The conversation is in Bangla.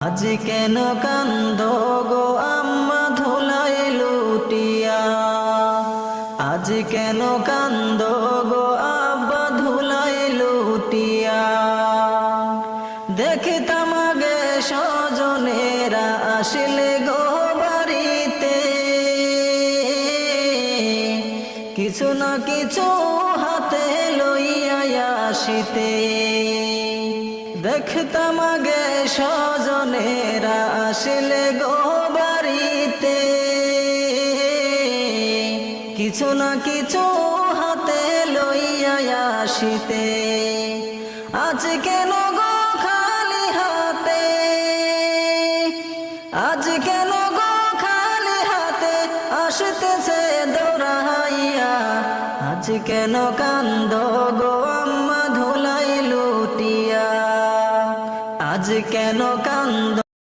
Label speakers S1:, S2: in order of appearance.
S1: আজ কেন কান্দো গো আম্মা ধুলাই লুটিয়া, আজ কেন কান্দো গো আব্বা ধুলাই লুটিয়া। দেখতাম আগে স্বজনেরা আসলে গো বাড়িতে, কিছু না কিছু হাতে লইয়া আসিতে। দেখতাম আগে স্বজনেরা আসলে গো বাড়িতে, কিছু না কিছু হাতে লইয়া আসিতে। আজ কেন গো খালি হাতে, আজ কেন গো খালি হাতে আসতেছে দৌড়াইয়া। আজ কেন কান্দো গো